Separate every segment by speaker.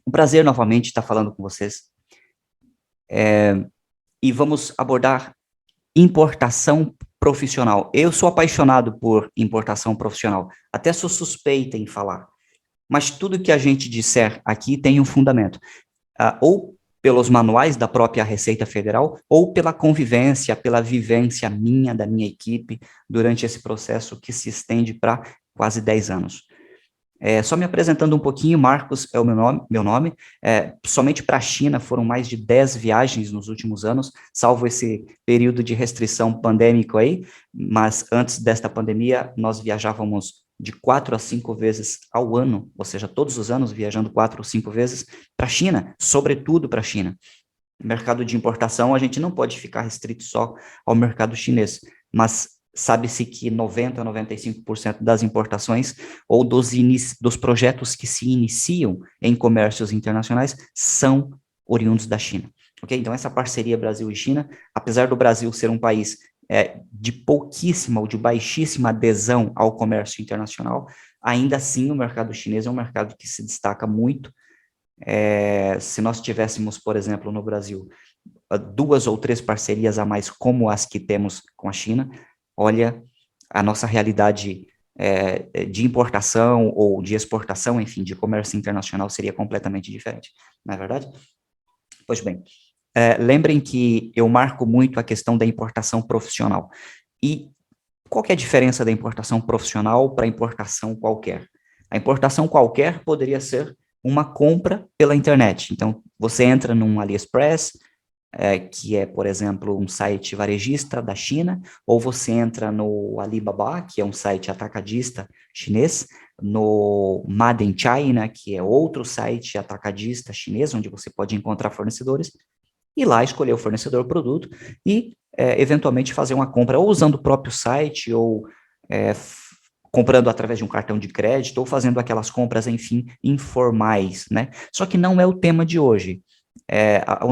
Speaker 1: Um prazer novamente estar falando com vocês. E vamos abordar importação profissional. Eu sou apaixonado por importação profissional, até sou suspeita em falar, mas tudo que a gente disser aqui tem um fundamento, ou pelos manuais da própria Receita Federal, ou pela convivência, pela vivência minha, da minha equipe, durante esse processo que se estende para quase 10 anos. Só me apresentando um pouquinho, Marcos é o meu nome. Somente para a China foram mais de 10 viagens nos últimos anos, salvo esse período de restrição pandêmico aí, mas antes desta pandemia nós viajávamos de 4 a 5 vezes ao ano, ou seja, todos os anos viajando 4 ou 5 vezes para a China, sobretudo para a China. No mercado de importação a gente não pode ficar restrito só ao mercado chinês, mas sabe-se que 90% a 95% das importações ou dos projetos que se iniciam em comércios internacionais são oriundos da China. Okay? Então, essa parceria Brasil e China, apesar do Brasil ser um país de pouquíssima ou de baixíssima adesão ao comércio internacional, ainda assim o mercado chinês é um mercado que se destaca muito. Se nós tivéssemos, por exemplo, no Brasil, 2 ou 3 parcerias a mais como as que temos com a China, olha, a nossa realidade de importação ou de exportação, enfim, de comércio internacional seria completamente diferente, não é verdade? Pois bem, lembrem que eu marco muito a questão da importação profissional. E qual que é a diferença da importação profissional para a importação qualquer? A importação qualquer poderia ser uma compra pela internet. Então, você entra num AliExpress, que é, por exemplo, um site varejista da China, ou você entra no Alibaba, que é um site atacadista chinês, no Made in China, que é outro site atacadista chinês, onde você pode encontrar fornecedores, e lá escolher o fornecedor produto e, eventualmente, fazer uma compra, ou usando o próprio site, ou comprando através de um cartão de crédito, ou fazendo aquelas compras, enfim, informais, né? Só que não é o tema de hoje.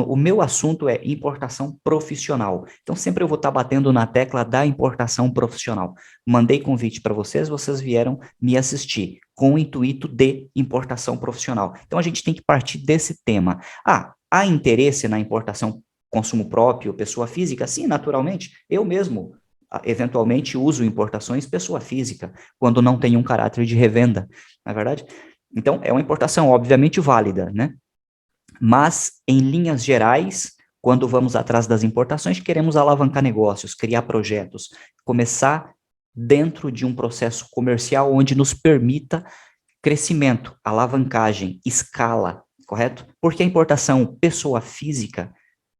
Speaker 1: O meu assunto é importação profissional. Então, sempre eu vou estar batendo na tecla da importação profissional. Mandei convite para vocês, vocês vieram me assistir com o intuito de importação profissional. Então, a gente tem que partir desse tema. Há interesse na importação consumo próprio, pessoa física? Sim, naturalmente. Eu mesmo, eventualmente, uso importações pessoa física, quando não tem um caráter de revenda, não é verdade? Então, é uma importação, obviamente, válida, né? Mas, em linhas gerais, quando vamos atrás das importações, queremos alavancar negócios, criar projetos, começar dentro de um processo comercial onde nos permita crescimento, alavancagem, escala, correto? Porque a importação pessoa física,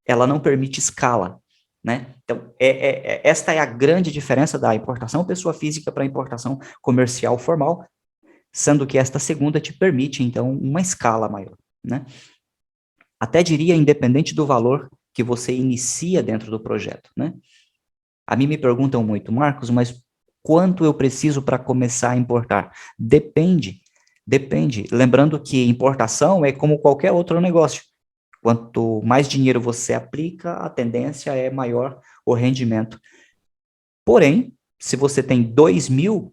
Speaker 1: ela não permite escala, né? Então, esta é a grande diferença da importação pessoa física para a importação comercial formal, sendo que esta segunda te permite, então, uma escala maior, né? Até diria independente do valor que você inicia dentro do projeto, né? A mim me perguntam muito, Marcos, mas quanto eu preciso para começar a importar? Depende. Lembrando que importação é como qualquer outro negócio. Quanto mais dinheiro você aplica, a tendência é maior o rendimento. Porém, se você tem 2.000,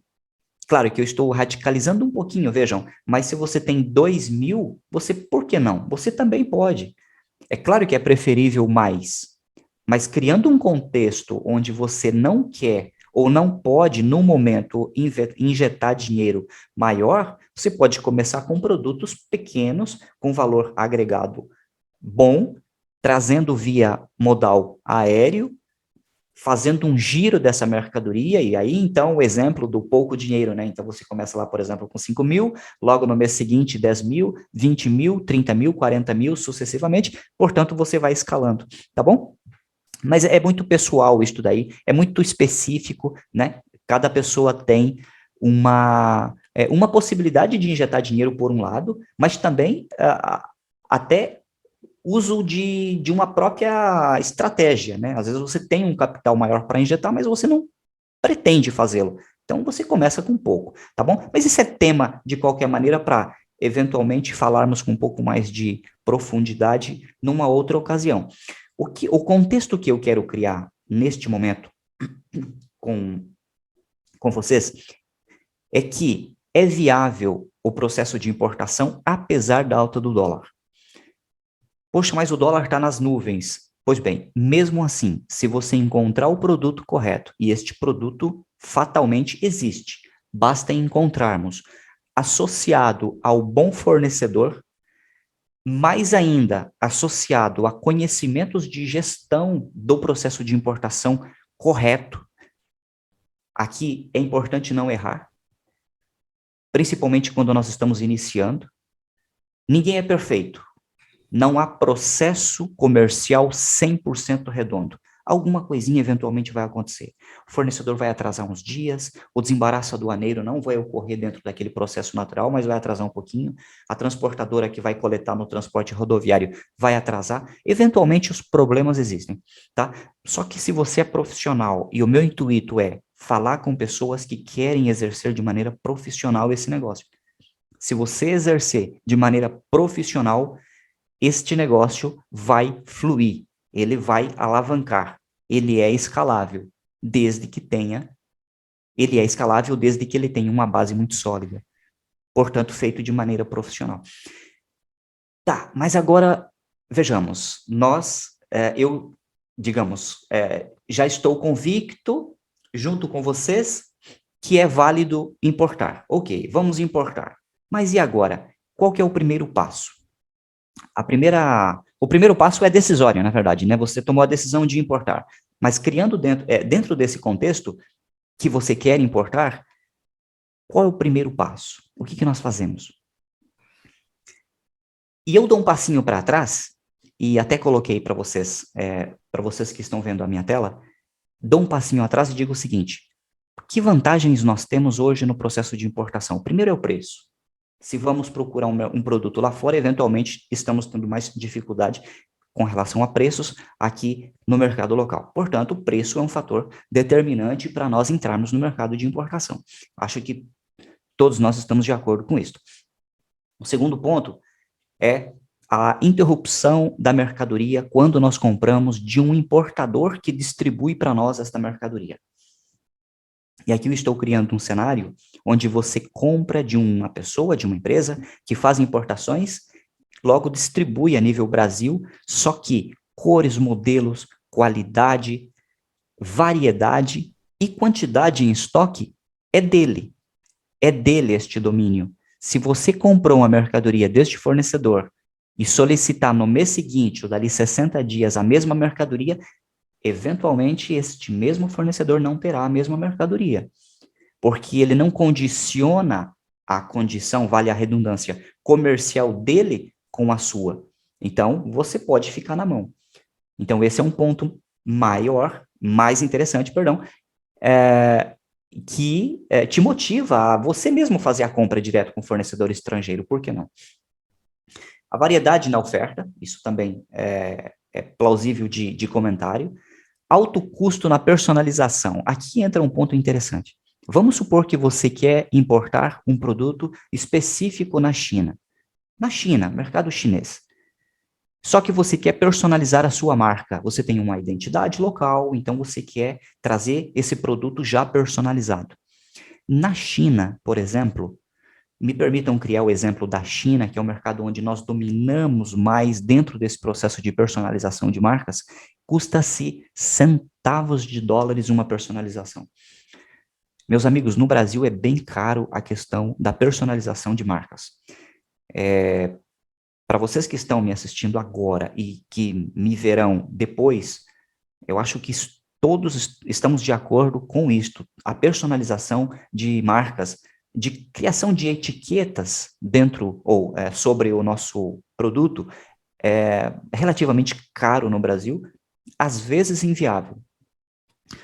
Speaker 1: claro que eu estou radicalizando um pouquinho, vejam, mas se você tem 2.000, você, por que não? Você também pode. É claro que é preferível mais, mas criando um contexto onde você não quer ou não pode, no momento, injetar dinheiro maior, você pode começar com produtos pequenos, com valor agregado bom, trazendo via modal aéreo, fazendo um giro dessa mercadoria, e aí, então, o exemplo do pouco dinheiro, né? Então, você começa lá, por exemplo, com 5.000, logo no mês seguinte, 10.000, 20.000, 30.000, 40.000, sucessivamente, portanto, você vai escalando, tá bom? Mas é muito pessoal isso daí, é muito específico, né? Cada pessoa tem uma possibilidade de injetar dinheiro por um lado, mas também até uso de uma própria estratégia, né? Às vezes você tem um capital maior para injetar, mas você não pretende fazê-lo. Então você começa com pouco, tá bom? Mas isso é tema, de qualquer maneira, para eventualmente falarmos com um pouco mais de profundidade numa outra ocasião. O contexto que eu quero criar neste momento com, com vocês é que é viável o processo de importação apesar da alta do dólar. Poxa, mas o dólar está nas nuvens. Pois bem, mesmo assim, se você encontrar o produto correto, e este produto fatalmente existe, basta encontrarmos, associado ao bom fornecedor, mais ainda associado a conhecimentos de gestão do processo de importação correto. Aqui é importante não errar, principalmente quando nós estamos iniciando. Ninguém é perfeito. Não há processo comercial 100% redondo. Alguma coisinha eventualmente vai acontecer. O fornecedor vai atrasar uns dias, o desembaraço aduaneiro não vai ocorrer dentro daquele processo natural, mas vai atrasar um pouquinho. A transportadora que vai coletar no transporte rodoviário vai atrasar. Eventualmente os problemas existem, tá? Só que se você é profissional, e o meu intuito é falar com pessoas que querem exercer de maneira profissional esse negócio. Se você exercer de maneira profissional, este negócio vai fluir, ele vai alavancar, ele é escalável, desde que ele tenha uma base muito sólida, portanto, feito de maneira profissional. Tá, mas agora, vejamos, já estou convicto, junto com vocês, que é válido importar. Ok, vamos importar. Mas e agora? Qual que é o primeiro passo? O primeiro passo é decisório, na verdade, né? Você tomou a decisão de importar, mas criando dentro desse contexto que você quer importar, qual é o primeiro passo? O que nós fazemos? E eu dou um passinho para trás, e até coloquei para vocês que estão vendo a minha tela, dou um passinho atrás e digo o seguinte: que vantagens nós temos hoje no processo de importação? Primeiro é o preço. Se vamos procurar um produto lá fora, eventualmente estamos tendo mais dificuldade com relação a preços aqui no mercado local. Portanto, o preço é um fator determinante para nós entrarmos no mercado de importação. Acho que todos nós estamos de acordo com isso. O segundo ponto é a interrupção da mercadoria quando nós compramos de um importador que distribui para nós esta mercadoria. E aqui eu estou criando um cenário onde você compra de uma pessoa, de uma empresa, que faz importações, logo distribui a nível Brasil, só que cores, modelos, qualidade, variedade e quantidade em estoque é dele. É dele este domínio. Se você comprou uma mercadoria deste fornecedor e solicitar no mês seguinte ou dali 60 dias a mesma mercadoria, eventualmente este mesmo fornecedor não terá a mesma mercadoria, porque ele não condiciona a condição, vale a redundância, comercial dele com a sua. Então, você pode ficar na mão. Então, esse é um ponto mais interessante, que te motiva a você mesmo fazer a compra direto com o fornecedor estrangeiro, por que não? A variedade na oferta, isso também é plausível de comentário. Alto custo na personalização. Aqui entra um ponto interessante. Vamos supor que você quer importar um produto específico na China. Na China, mercado chinês. Só que você quer personalizar a sua marca. Você tem uma identidade local, então você quer trazer esse produto já personalizado. Na China, por exemplo, me permitam criar o exemplo da China, que é um mercado onde nós dominamos mais dentro desse processo de personalização de marcas, custa-se centavos de dólares uma personalização. Meus amigos, no Brasil é bem caro a questão da personalização de marcas. Para vocês que estão me assistindo agora e que me verão depois, eu acho que todos estamos de acordo com isto. A personalização de marcas, de criação de etiquetas dentro ou sobre o nosso produto é relativamente caro no Brasil, às vezes inviável.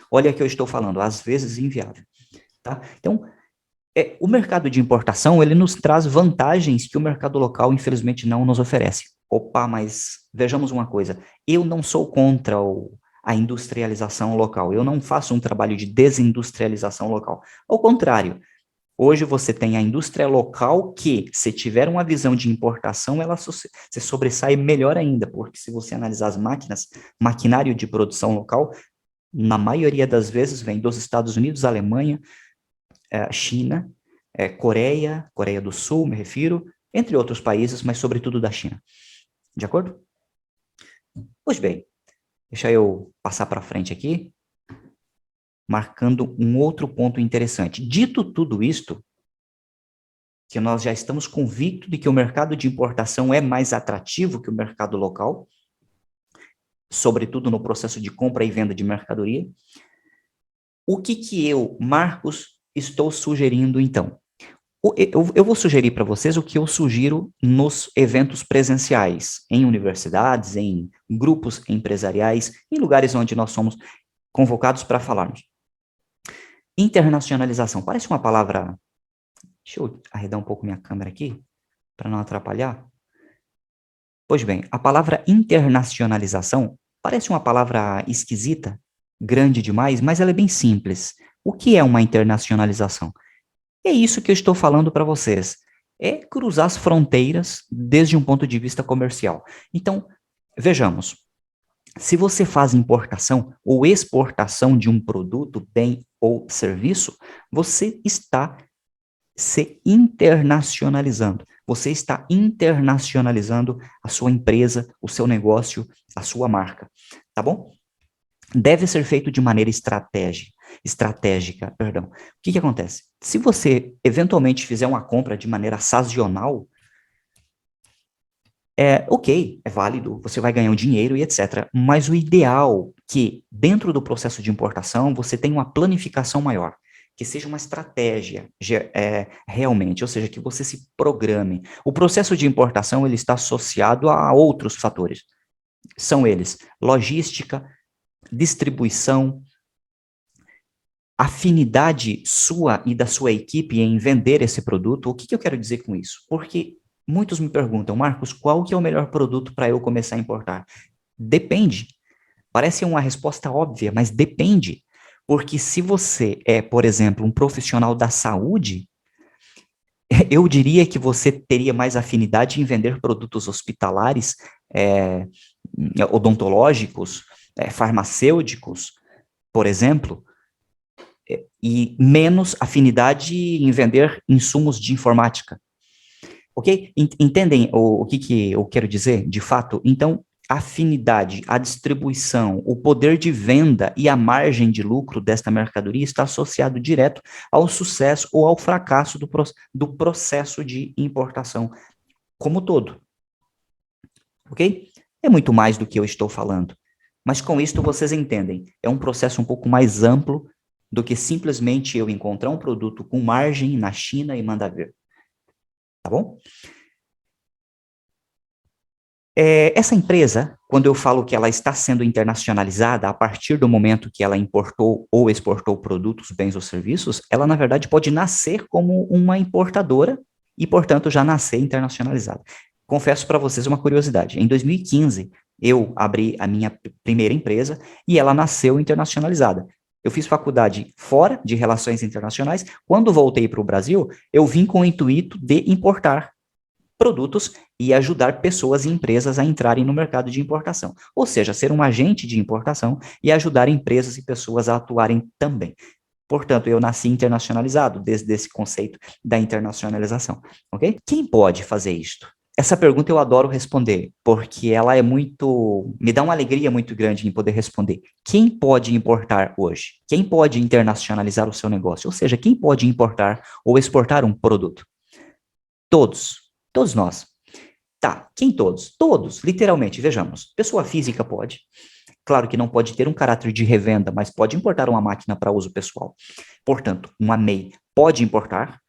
Speaker 1: Olha que eu estou falando, às vezes inviável. Tá? Então, o mercado de importação, ele nos traz vantagens que o mercado local, infelizmente, não nos oferece. Opa, mas vejamos uma coisa, eu não sou contra a industrialização local, eu não faço um trabalho de desindustrialização local. Ao contrário, hoje você tem a indústria local que, se tiver uma visão de importação, ela se sobressai melhor ainda, porque se você analisar as máquinas, maquinário de produção local, na maioria das vezes vem dos Estados Unidos, Alemanha, China, Coreia do Sul, me refiro, entre outros países, mas sobretudo da China. De acordo? Pois bem, deixa eu passar para frente aqui, marcando um outro ponto interessante. Dito tudo isto, que nós já estamos convictos de que o mercado de importação é mais atrativo que o mercado local, sobretudo no processo de compra e venda de mercadoria, o que eu, Marcos, estou sugerindo então? Eu vou sugerir para vocês o que eu sugiro nos eventos presenciais, em universidades, em grupos empresariais, em lugares onde nós somos convocados para falarmos. Internacionalização, parece uma palavra... Deixa eu arredar um pouco minha câmera aqui, para não atrapalhar. Pois bem, a palavra internacionalização parece uma palavra esquisita, grande demais, mas ela é bem simples. O que é uma internacionalização? É isso que eu estou falando para vocês. É cruzar as fronteiras desde um ponto de vista comercial. Então, vejamos. Se você faz importação ou exportação de um produto, bem ou serviço, você está se internacionalizando. Você está internacionalizando a sua empresa, o seu negócio, a sua marca. Tá bom? Deve ser feito de maneira estratégica. O que acontece? Se você eventualmente fizer uma compra de maneira sazonal, ok, é válido, você vai ganhar um dinheiro e etc. Mas o ideal é que dentro do processo de importação você tenha uma planificação maior, que seja uma estratégia realmente, ou seja, que você se programe. O processo de importação ele está associado a outros fatores. São eles logística, distribuição, afinidade sua e da sua equipe em vender esse produto. O que eu quero dizer com isso? Porque muitos me perguntam, Marcos, qual que é o melhor produto para eu começar a importar? Depende. Parece uma resposta óbvia, mas depende. Porque se você é, por exemplo, um profissional da saúde, eu diria que você teria mais afinidade em vender produtos hospitalares, odontológicos, farmacêuticos, por exemplo, e menos afinidade em vender insumos de informática. Ok? Entendem o que eu quero dizer, de fato? Então, a afinidade, a distribuição, o poder de venda e a margem de lucro desta mercadoria está associado direto ao sucesso ou ao fracasso do processo de importação como todo. Ok? É muito mais do que eu estou falando. Mas com isto vocês entendem, é um processo um pouco mais amplo do que simplesmente eu encontrar um produto com margem na China e mandar ver. Tá bom? Essa empresa, quando eu falo que ela está sendo internacionalizada a partir do momento que ela importou ou exportou produtos, bens ou serviços, ela, na verdade, pode nascer como uma importadora e, portanto, já nascer internacionalizada. Confesso para vocês uma curiosidade. Em 2015, eu abri a minha primeira empresa e ela nasceu internacionalizada. Eu fiz faculdade fora de relações internacionais. Quando voltei para o Brasil, eu vim com o intuito de importar produtos e ajudar pessoas e empresas a entrarem no mercado de importação. Ou seja, ser um agente de importação e ajudar empresas e pessoas a atuarem também. Portanto, eu nasci internacionalizado desde esse conceito da internacionalização, ok? Quem pode fazer isto? Essa pergunta eu adoro responder, porque ela é muito... me dá uma alegria muito grande em poder responder. Quem pode importar hoje? Quem pode internacionalizar o seu negócio? Ou seja, quem pode importar ou exportar um produto? Todos. Todos nós. Tá, quem todos? Todos, literalmente, vejamos. Pessoa física pode. Claro que não pode ter um caráter de revenda, mas pode importar uma máquina para uso pessoal. Portanto, uma MEI pode importar,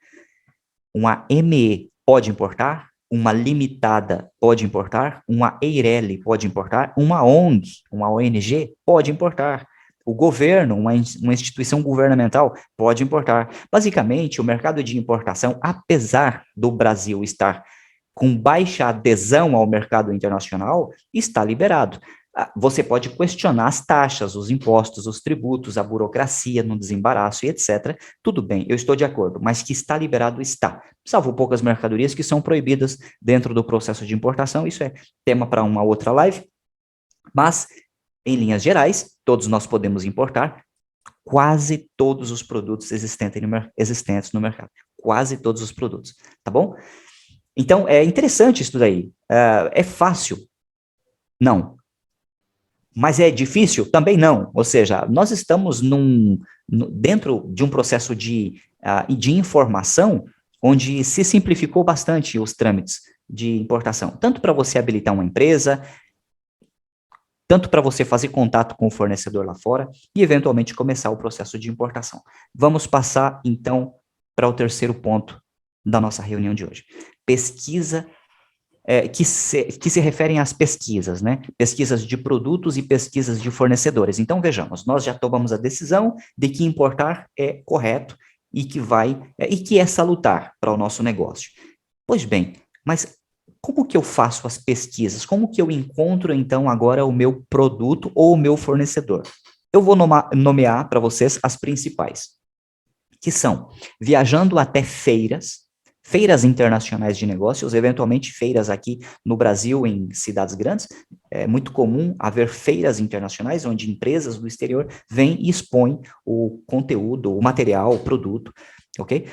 Speaker 1: uma ME pode importar, uma limitada pode importar, uma EIRELI pode importar, uma ONG, uma ONG pode importar. O governo, uma instituição governamental, pode importar. Basicamente, o mercado de importação, apesar do Brasil estar com baixa adesão ao mercado internacional, está liberado. Você pode questionar as taxas, os impostos, os tributos, a burocracia no desembaraço e etc. Tudo bem, eu estou de acordo, mas que está liberado, está. Salvo poucas mercadorias que são proibidas dentro do processo de importação, isso é tema para uma outra live, mas, em linhas gerais, todos nós podemos importar quase todos os produtos existentes no mercado. Quase todos os produtos, tá bom? Então, é interessante isso daí. É fácil? Não. Mas é difícil? Também não. Ou seja, nós estamos dentro de um processo de informação onde se simplificou bastante os trâmites de importação, tanto para você habilitar uma empresa, tanto para você fazer contato com o fornecedor lá fora e, eventualmente, começar o processo de importação. Vamos passar, então, para o terceiro ponto da nossa reunião de hoje. Pesquisa que se referem às pesquisas, né? Pesquisas de produtos e pesquisas de fornecedores. Então, vejamos, nós já tomamos a decisão de que importar é correto e que é salutar para o nosso negócio. Pois bem, mas como que eu faço as pesquisas? Como que eu encontro, então, agora o meu produto ou o meu fornecedor? Eu vou nomear para vocês as principais, que são viajando até feiras internacionais de negócios, eventualmente feiras aqui no Brasil, em cidades grandes. É muito comum haver feiras internacionais, onde empresas do exterior vêm e expõem o conteúdo, o material, o produto, ok?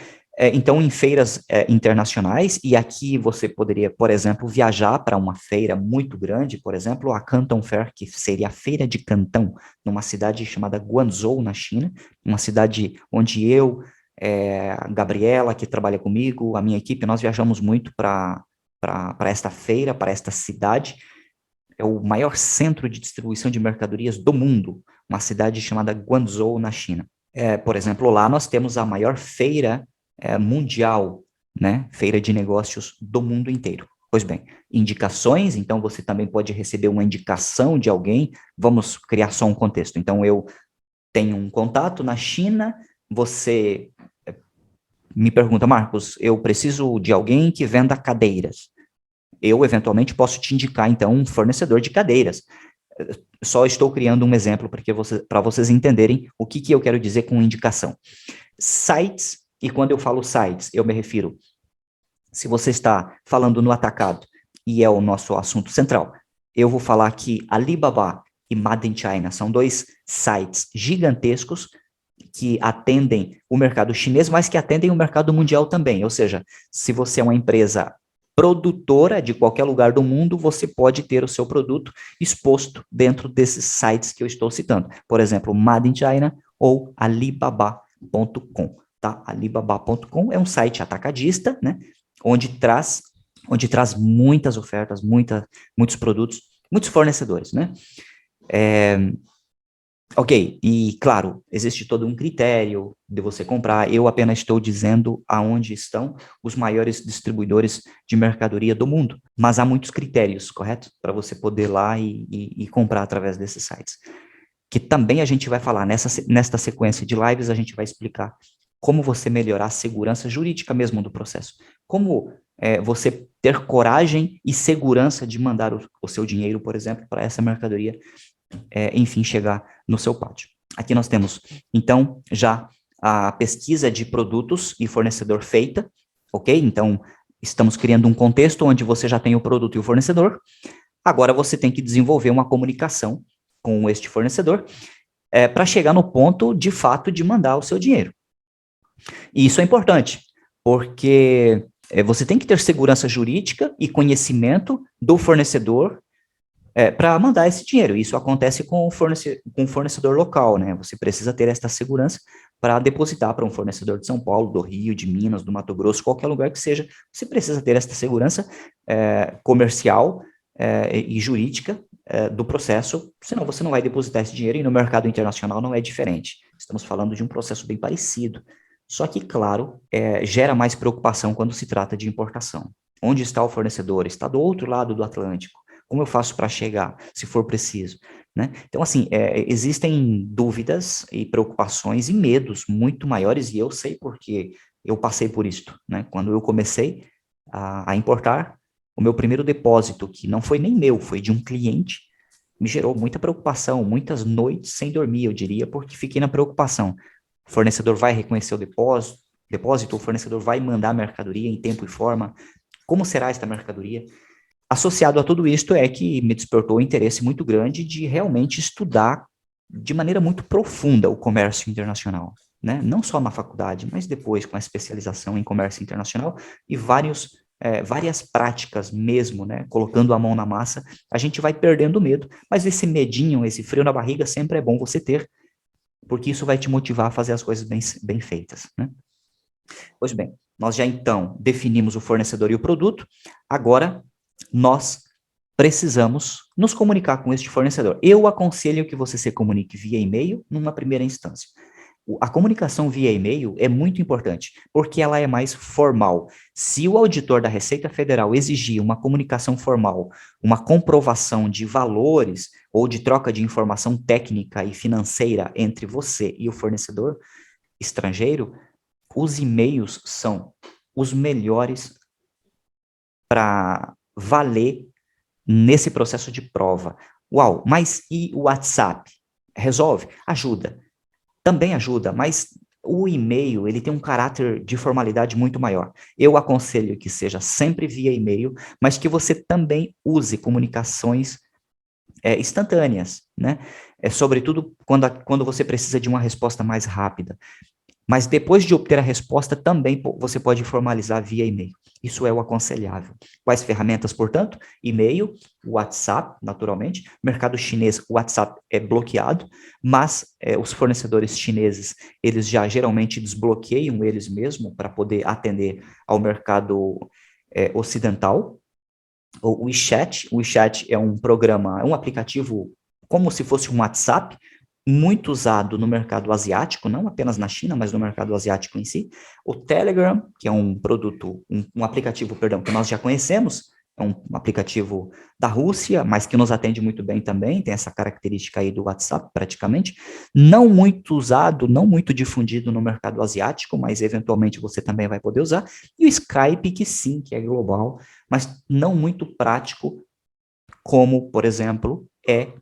Speaker 1: Então, em feiras internacionais, e aqui você poderia, por exemplo, viajar para uma feira muito grande, por exemplo, a Canton Fair, que seria a feira de Cantão, numa cidade chamada Guangzhou, na China, uma cidade onde a Gabriela, que trabalha comigo, a minha equipe, nós viajamos muito para esta feira, para esta cidade. É o maior centro de distribuição de mercadorias do mundo, uma cidade chamada Guangzhou, na China. Por exemplo, lá nós temos a maior feira mundial, né? Feira de negócios do mundo inteiro. Pois bem, indicações, então você também pode receber uma indicação de alguém. Vamos criar só um contexto. Então, eu tenho um contato na China, você me pergunta, Marcos, eu preciso de alguém que venda cadeiras. Eu, eventualmente, posso te indicar, então, um fornecedor de cadeiras. Só estou criando um exemplo para vocês entenderem o que eu quero dizer com indicação. Sites, e quando eu falo sites, eu me refiro, se você está falando no atacado, e é o nosso assunto central, eu vou falar que Alibaba e Made in China são dois sites gigantescos que atendem o mercado chinês, mas que atendem o mercado mundial também. Ou seja, se você é uma empresa produtora de qualquer lugar do mundo, você pode ter o seu produto exposto dentro desses sites que eu estou citando. Por exemplo, Made in China ou Alibaba.com. Tá? Alibaba.com é um site atacadista, né? Onde traz muitas ofertas, muitos produtos, muitos fornecedores, né? Ok, e claro, existe todo um critério de você comprar. Eu apenas estou dizendo aonde estão os maiores distribuidores de mercadoria do mundo. Mas há muitos critérios, correto? Para você poder ir lá e comprar através desses sites. Que também a gente vai falar, nesta sequência de lives, a gente vai explicar como você melhorar a segurança jurídica mesmo do processo. Como você ter coragem e segurança de mandar o seu dinheiro, por exemplo, para essa mercadoria enfim, chegar no seu pátio. Aqui nós temos, então, já a pesquisa de produtos e fornecedor feita, ok? Então, estamos criando um contexto onde você já tem o produto e o fornecedor. Agora você tem que desenvolver uma comunicação com este fornecedor para chegar no ponto, de fato, de mandar o seu dinheiro. E isso é importante, porque você tem que ter segurança jurídica e conhecimento do fornecedor para mandar esse dinheiro. Isso acontece com o fornecedor local, né? Você precisa ter esta segurança para depositar para um fornecedor de São Paulo, do Rio, de Minas, do Mato Grosso, qualquer lugar que seja. Você precisa ter esta segurança comercial e jurídica do processo, senão você não vai depositar esse dinheiro, e no mercado internacional não é diferente. Estamos falando de um processo bem parecido. Só que, claro, gera mais preocupação quando se trata de importação. Onde está o fornecedor? Está do outro lado do Atlântico. Como eu faço para chegar, se for preciso, né? Então, assim, existem dúvidas e preocupações e medos muito maiores, e eu sei porque eu passei por isso, né? Quando eu comecei a importar, o meu primeiro depósito, que não foi nem meu, foi de um cliente, me gerou muita preocupação, muitas noites sem dormir, eu diria, porque fiquei na preocupação. O fornecedor vai reconhecer o depósito, o fornecedor vai mandar a mercadoria em tempo e forma, como será esta mercadoria? Associado a tudo isto é que me despertou um interesse muito grande de realmente estudar de maneira muito profunda o comércio internacional, né? Não só na faculdade, mas depois com a especialização em comércio internacional e vários várias práticas mesmo, né, colocando a mão na massa, a gente vai perdendo medo, mas esse medinho, esse frio na barriga sempre é bom você ter, porque isso vai te motivar a fazer as coisas bem feitas, né? Pois bem, nós já então definimos o fornecedor e o produto, agora nós precisamos nos comunicar com este fornecedor. Eu aconselho que você se comunique via e-mail numa primeira instância. A comunicação via e-mail é muito importante, porque ela é mais formal. Se o auditor da Receita Federal exigir uma comunicação formal, uma comprovação de valores ou de troca de informação técnica e financeira entre você e o fornecedor estrangeiro, os e-mails são os melhores para valer nesse processo de prova. Uau, mas e o WhatsApp? Resolve? Ajuda. Também ajuda, mas o e-mail, ele tem um caráter de formalidade muito maior. Eu aconselho que seja sempre via e-mail, mas que você também use comunicações instantâneas, né? Sobretudo quando você precisa de uma resposta mais rápida. Mas depois de obter a resposta, também você pode formalizar via e-mail. Isso é o aconselhável. Quais ferramentas, portanto? E-mail, WhatsApp, naturalmente. Mercado chinês, o WhatsApp é bloqueado, mas os fornecedores chineses, eles já geralmente desbloqueiam eles mesmos para poder atender ao mercado ocidental. O WeChat é um programa, é um aplicativo como se fosse um WhatsApp, muito usado no mercado asiático, não apenas na China, mas no mercado asiático em si. O Telegram, que é um produto, um aplicativo, perdão, que nós já conhecemos, é um aplicativo da Rússia, mas que nos atende muito bem também, tem essa característica aí do WhatsApp, praticamente. Não muito usado, não muito difundido no mercado asiático, mas eventualmente você também vai poder usar. E o Skype, que sim, que é global, mas não muito prático, como, por exemplo, é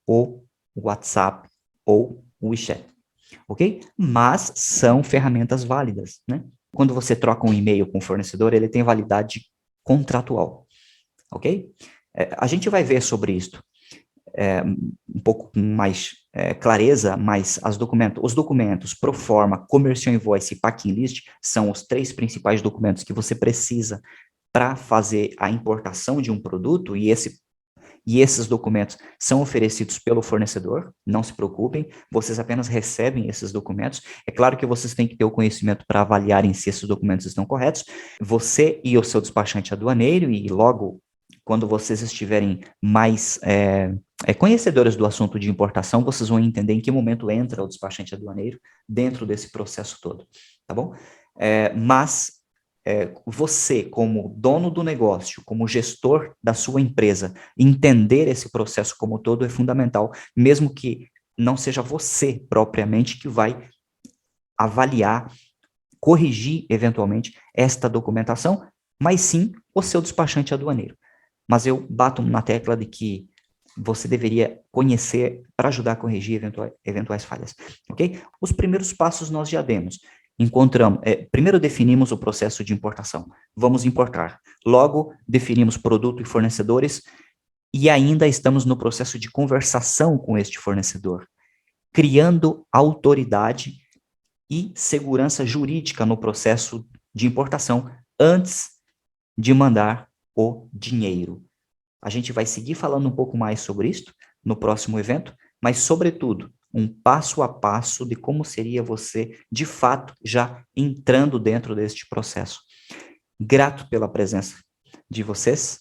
Speaker 1: o WhatsApp ou o WeChat, ok? Mas são ferramentas válidas, né? Quando você troca um e-mail com o fornecedor, ele tem validade contratual, ok? A gente vai ver sobre isso um pouco com mais clareza, mas os documentos pro forma, Commercial Invoice e Packing List são os 3 principais documentos que você precisa para fazer a importação de um produto, e esses documentos são oferecidos pelo fornecedor, não se preocupem, vocês apenas recebem esses documentos. É claro que vocês têm que ter o conhecimento para avaliarem se esses documentos estão corretos, você e o seu despachante aduaneiro, e logo, quando vocês estiverem mais conhecedores do assunto de importação, vocês vão entender em que momento entra o despachante aduaneiro dentro desse processo todo, tá bom? Mas você, como dono do negócio, como gestor da sua empresa, entender esse processo como todo é fundamental, mesmo que não seja você propriamente que vai avaliar, corrigir eventualmente esta documentação, mas sim o seu despachante aduaneiro. Mas eu bato na tecla de que você deveria conhecer para ajudar a corrigir eventuais falhas, ok? Os primeiros passos nós já demos. Primeiro definimos o processo de importação. Vamos importar. Logo, definimos produto e fornecedores e ainda estamos no processo de conversação com este fornecedor, criando autoridade e segurança jurídica no processo de importação antes de mandar o dinheiro. A gente vai seguir falando um pouco mais sobre isso no próximo evento, mas, sobretudo, um passo a passo de como seria você, de fato, já entrando dentro deste processo. Grato pela presença de vocês